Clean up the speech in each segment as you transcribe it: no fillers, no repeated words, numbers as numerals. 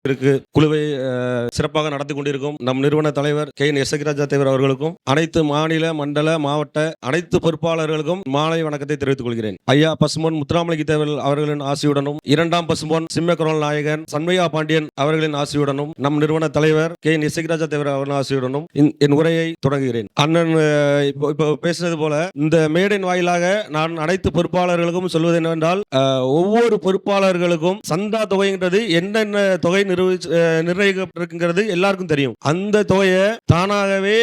இருக்கு குழுவை சிறப்பாக நடத்தி கொண்டிருக்கும் நம் நிறுவன தலைவர் எஸ் ராஜா தேவர் அவர்களுக்கும் அனைத்து மாநில மண்டல மாவட்ட அனைத்து பொறுப்பாளர்களுக்கும் மாலை வணக்கத்தை தெரிவித்துக் கொள்கிறேன். ஐயா பசும்பொன் முத்துராமலிங்க தேவர் அவர்களின் ஆசியுடனும் இரண்டாம் பசும்பொன் சிம்மக்குரல் நாயகன் சண்மையா பாண்டியன் அவர்களின் ஆசியுடனும் நம் நிறுவன தலைவர் எஸ் ராஜா தேவர் அவர்களின் ஆசியுடனும் என் உரையை தொடங்குகிறேன். அண்ணன் இப்போ பேசுனது போல இந்த மேடையின் வாயிலாக நான் அனைத்து பொறுப்பாளர்களுக்கும் சொல்வது என்னவென்றால், ஒவ்வொரு பொறுப்பாளர்களுக்கும் சந்தா தொகைங்கிறது என்னென்ன தொகை நிர்ணயிக்கப்பட்டிருக்கிறது எல்லாருக்கும் தெரியும். அந்த தொகையை தானாகவே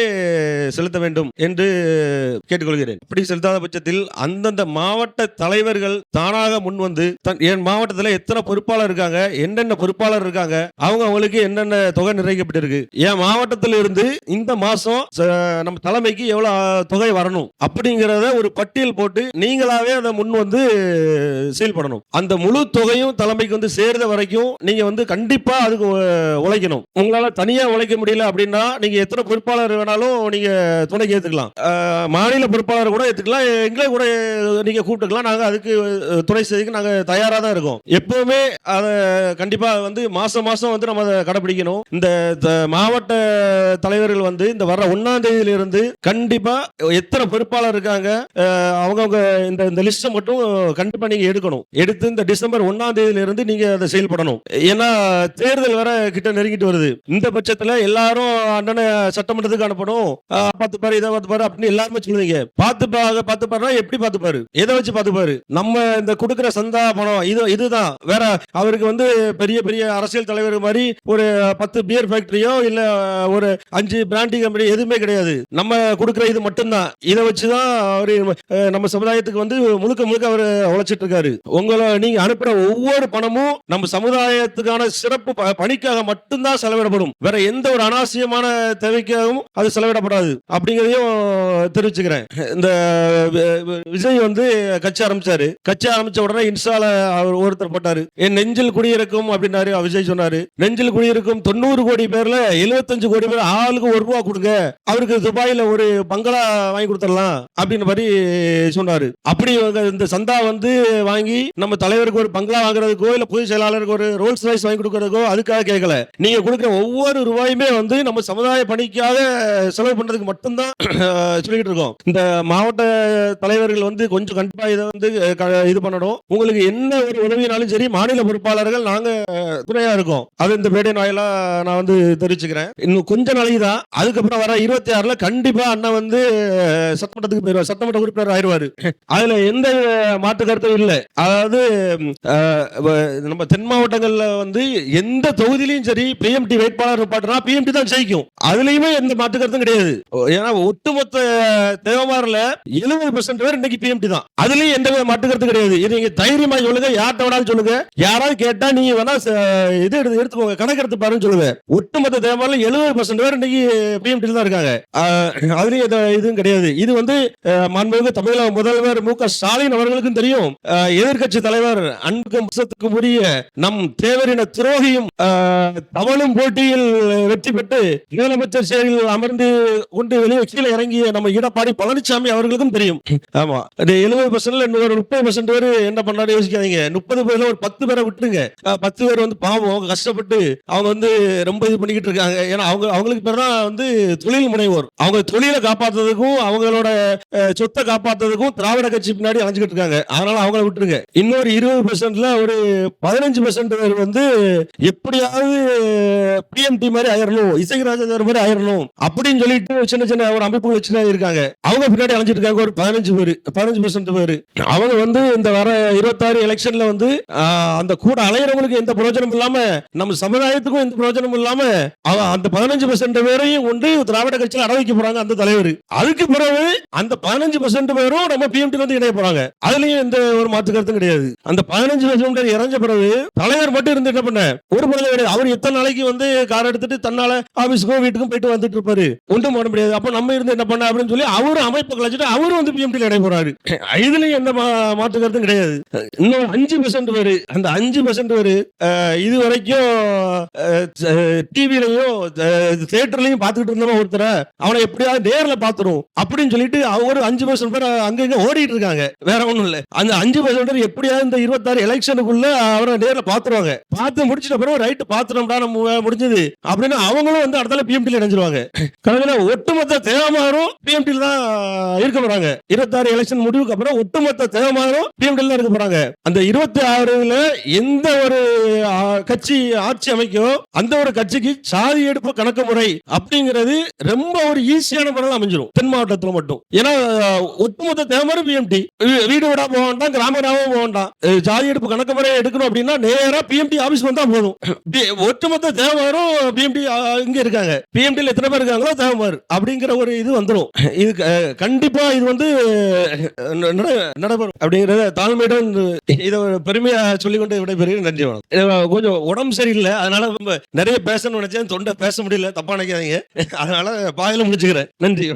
செலுத்த வேண்டும் என்று கேட்டுக்கொள்கிறேன். அப்படி செலுத்தாத பட்சத்தில் அந்தந்த மாவட்ட தலைவர்கள் தானாக முன் வந்து என் மாவட்டத்தில் எத்தனை பொறுப்பாளர் இருக்காங்க, என்னென்ன பொறுப்பாளர் இருக்காங்க, அவங்களுக்கு என்னென்ன தொகை நிர்ணயிக்கப்பட்டிருக்கு, என் மாவட்டத்தில் இருந்து இந்த மாசம் நம்ம தலைமைக்கு எவ்வளவு தொகை வரணும் அப்படிங்கிறத ஒரு பட்டியல் போட்டு நீங்களாவே அதை முன் வந்து செயல்படணும். அந்த முழு தொகையும் தலைமைக்கு வந்து சேர்ந்த வரைக்கும் நீங்க வந்து கண்டிப்பா அதுக்கு உழைக்கணும். உங்களால தனியா உழைக்க முடியல அப்படின்னா நீங்க எத்தனை பொறுப்பாளர் வேணாலும் நீங்க துணைக்கு ஏத்துக்கலாம். மாநில பொறுப்பாளர் கூட ஏத்துக்கலாம், எங்களை கூட நீங்க கூப்பிட்டுக்கலாம். நாங்க அதுக்கு துணை செய்ய நாங்க தயாரா தான் இருக்கோம். எப்பவுமே அதை கண்டிப்பா வந்து மாசம் மாசம் வந்து நம்ம அதை கடைபிடிக்கணும். இந்த மாவட்ட தலைவர்கள் வந்து இந்த வர 1ஆம் தேதியில இருந்து கண்டிப்பா எத்தனை பொறுப்பாளர் இருக்காங்க அவங்க இந்த லிஸ்ட் மட்டும் கண்டிப்பா நீங்க எடுக்கணும். எடுத்து இந்த டிசம்பர் 1ஆம் தேதியில இருந்து நீங்க அதை செயல்படணும். ஏன்னா தேர்தல் வர கிட்ட நெருங்கிட்டு வருது. இந்த பட்சத்துல எல்லாரும் அண்ணனை சட்டமன்றத்துக்கு அனுப்பணும், பார்த்து பாரு இதை பார்த்து பாரு அப்படின்னு எல்லாருமே சொல்லுவீங்க. பார்த்து பாரு எப்படி பார்த்து பாரு, எதை வச்சு பார்த்து பாரு, நம்ம இந்த கொடுக்கிற சந்தா பணம் இதுதான். வேற அவருக்கு வந்து பெரிய பெரிய அரசியல் தலைவர் மாதிரி ஒரு 10 பியர் ஃபேக்டரியோ இல்ல ஒரு 5 பிராண்டிங் கம்பெனி எதுவுமே கிடையாது. நம்ம கொடுக்கிற இது மட்டும்தான். இதை வச்சுதான் அவரு நம்ம சமுதாயத்துக்கு வந்து முழுக்க அவர் உழைச்சிட்டு இருக்காரு. உங்களை நீங்க அனுப்புற ஒவ்வொரு பணமும் நம்ம சமுதாயத்துக்கான சிறப்பு பணிக்காக மட்டும்தான் செலவிடப்படும். வேற எந்த ஒரு அனாவசியமான தேவைக்காகவும் அது செலவிடப்படாது அப்படிங்கறதையும் தெரிவிச்சுக்கிறேன். இந்த விஜய் வந்து கட்சி ஆரம்பிச்ச உடனே இன்ஸ்டால அவர் ஒருத்தர் போட்டாரு, என் நெஞ்சில் குடியிருக்கும் அப்படின்னாரு. விஜய் சொன்னாரு, நெஞ்சில் குடியிருக்கும் 90 கோடி பேர்ல 75 கோடி பேர் ஆளுக்கு ₹1 கொடுங்க, அவருக்கு துபாயில ஒரு பங்களா வாங்கி கொடுத்துடலாம் அப்படின்னு மாதிரி சொன்னாரு. அப்படி இந்த சந்தா வந்து வாங்கி நம்ம தலைவருக்கு ஒரு பங்களா வாங்குறதுக்கோ இல்ல பொதுச் செயலாளருக்கு ஒரு ரோல்ஸ் ரைஸ் வாங்கி கொடுக்கறதுக்கோ அதுக்காக கேட்கல. நீங்க கொடுக்கிற ஒவ்வொரு ரூபாயுமே வந்து நம்ம சமுதாய பணிக்காக செலவு பண்றதுக்கு மட்டும்தான் சொல்லிட்டு இருக்கோம். இந்த மாவட்ட தலைவர்கள் வந்து கொஞ்சம் கண்டிப்பா இதை வந்து இது பண்ணணும். உங்களுக்கு என்ன ஒரு உதவினாலும் சரி மாநில பொறுப்பாளர்கள் நாங்க துணையா இருக்கோம். அது இந்த மேடை வாயிலா நான் வந்து தெரிவிச்சுக்கிறேன். இன்னும் கொஞ்ச நாளைக்கு தான், அதுக்கப்புறம் வர 26ல கண்டிப்பா அண்ணன் வந்து சட்டமன்றத்துக்கு போயிருவார், சட்டமன்ற உறுப்பினர் ஆயிடுவாரு. அதுல எந்த மாற்று கருத்தும் இல்லை. அதாவது நம்ம தென் மாவட்டங்கள்ல வந்து எந்த தொகுதியிலையும் சரி பிஎம்டி வேட்பாளர் பாட்டுனா பிஎம்டி தான் ஜெயிக்கும். அதுலயுமே எந்த மாற்று கருத்தும் கிடையாது. ஏன்னா ஒட்டுமொத்த தேவமாரில் 70% பேர் இன்னைக்கு பிஎம்டி தான். அதுலயும் எந்த மாற்று கருத்து கிடையாது. நீங்க தைரியமா சொல்லுங்க, யார்கிட்ட வேணாலும் சொல்லுங்க. யாராவது கேட்டா நீங்க வேணா இது எடுத்துக்கோங்க, கணக்கு எடுத்து பாருன்னு சொல்லுங்க. ஒட்டுமொத்த தேவமாரில் 70% பேர் இன்னைக்கு பிஎம்டி தான் இருக்காங்க. அதுலயும் இதுவும் கிடையாது. இது வந்து மாண்புமிகு தமிழக முதல்வர் மு.க.ஸ்டாலின் அவர்களுக்கும் தெரியும். எதிர்கட்சி தலைவர் அன்புக்கும் உரிய நம் தேவரின துரோகியும் தமிழும் போட்டியில் வெற்றி பெற்று முதலமைச்சர் சேவையில் அமர்ந்து கொண்டு வெளியே கீழே இறங்கிய நம்ம எடப்பாடி பழனிசாமி அவர்களுக்கும் தெரியும். ஆமா, 70% இன்னொரு 30% பேர் என்ன பண்ணாரு யோசிக்காதீங்க. 30 பேர்ல ஒரு 10 பேரை விட்டுருங்க. 10 பேர் வந்து பாவம் கஷ்டப்பட்டு அவங்க வந்து ரொம்ப இது பண்ணிக்கிட்டு இருக்காங்க. ஏன்னா அவங்களுக்கு பேர் தான் வந்து தொழில் முனைவோர். அவங்க தொழிலை காப்பாற்றுறதுக்கும் அவங்களோட சொத்தை காப்பாற்றுறதுக்கும் திராவிட கட்சி பின்னாடி அலைஞ்சுக்கிட்டு இருக்காங்க. அதனால அவங்கள விட்டுருங்க. இன்னொரு 20%ல ஒரு 15% பேர் வந்து எப்படியாவது பிஎம்டி மாதிரி ஆயிரணும், இசைராஜா மாதிரி ஆயிரணும் அப்படின்னு சொல்லிட்டு சின்ன சின்ன ஒரு அமைப்புகள் வச்சு இருக்காங்க. அவங்க பின்னாடி அலைஞ்சிட்டு இருக்காங்க ஒரு 15% பேரு. அவங்க வந்து இந்த வர 26 எலெக்ஷன்ல வந்து அந்த கூட அலையிறவங்களுக்கு எந்த பிரயோஜனம் இல்லாம நம்ம சமுதாயத்துக்கும் எந்த பிரயோஜனம் இல்லாம அந்த 15% பேரையும் கொண்டு திராவிட கட்சியில் அட வைக்க போறாங்க அந்த தலைவர். அதுக்கு பிறகு அந்த 15% பேரும் நம்ம பிஎம்டி வந்து இணைய போறாங்க. அதுலயும் எந்த ஒரு மாற்று கருத்தும் கிடையாது. அந்த 15% இறஞ்ச பிறகு தலைவர் மட்டும் இருந்து என்ன பண்ண ஒரு பிரச்சனை கிடையாது. அவர் எத்தனை நாளைக்கு வந்து கார் எடுத்துட்டு தன்னால ஆபீஸ்க்கும் வீட்டுக்கும் போயிட்டு வந்துட்டு இருப்பாரு, ஒன்றும் பண்ண முடியாது. அப்ப நம்ம இருந்து என்ன பண்ண அப்படின்னு சொல்லி அவரு அமைப்பு கழிச்சிட்டு அவரும் வந்து பிஎம்டி இணைய போறாரு. இதுலயும் எந்த மாற்று கருத்தும் கிடையாது. இன்னும் 5% பேரு, அந்த 5% பேரு இது வரைக்கும் டிவிலையும் தியேட்டர்லயும் பாத்துக்கிட்டு இருந்தவங்க ஒருத்தர அவனை எப்படியாவது நேர்ல பாத்துரும் அப்படின்னு சொல்லிட்டு ஒரு 5% பேர் அங்க ஓடிட்டு இருக்காங்க. வேற ஒண்ணும் இல்ல. அந்த 5% பேர் எப்படியாவது இந்த 26 எலெக்ஷனுக்குள்ள அவரை நேர்ல பாத்துருவாங்க. பார்த்து முடிச்சிட்ட பிறகு பிறகு ரைட் பாத்துட்டோம்டா நம்ம முடிஞ்சது அப்படின்னு அவங்களும் வந்து அடுத்தால பிஎம்டில இணைஞ்சிருவாங்க. கடைசியில ஒட்டுமொத்த தேவமாரும் பிஎம்டில தான் இருக்க போறாங்க. 26 எலெக்ஷன் முடிவுக்கு அப்புறம் ஒட்டுமொத்த தேவமாரும் பிஎம்டில தான் இருக்க போறாங்க. அந்த 26ல எந்த ஒரு கட்சி ஆட்சி அமைக்கோ அந்த ஒரு கட்சிக்கு சாதி எடுப்பு கணக்கு முறை அப்படிங்கிறது ரொம்ப ஒரு ஈஸியான முறையில் அமைஞ்சிரும் தென் மாவட்டத்தில் மட்டும். ஏன்னா ஒட்டுமொத்த தேவமாரும் பிஎம்டி, வீடு விடா போக வேண்டாம், கிராம கிராமம் போக வேண்டாம். சாதி எடுப்பு கணக்கு முறை எடுக்கணும் அப்படின்னா நேரா பிஎம்டி ஆபீஸ் வந்தா போதும். ஒட்டுமொத்த தேவமாரும் பிஎம்டி இங்க இருக்காங்க. பிஎம்டில எத்தனை பேர் இருக்காங்களோ தேவமார் அப்படிங்கிற ஒரு இது வந்துடும். இது கண்டிப்பா இது வந்து நடைபெறும் அப்படிங்கறத தாழ்மையுடன் இதை பெருமையா சொல்லிக்கொண்டு விடைபெறுகிறேன். நன்றி. கொஞ்சம் உடம்பு சரியில்லை, அதனால நிறைய பேசணும்னு நினைச்சேன், தொண்டை பேச முடியல, தப்பா நினைக்காதீங்க. அதனால பாயில முடிச்சுக்கிறேன். நன்றி.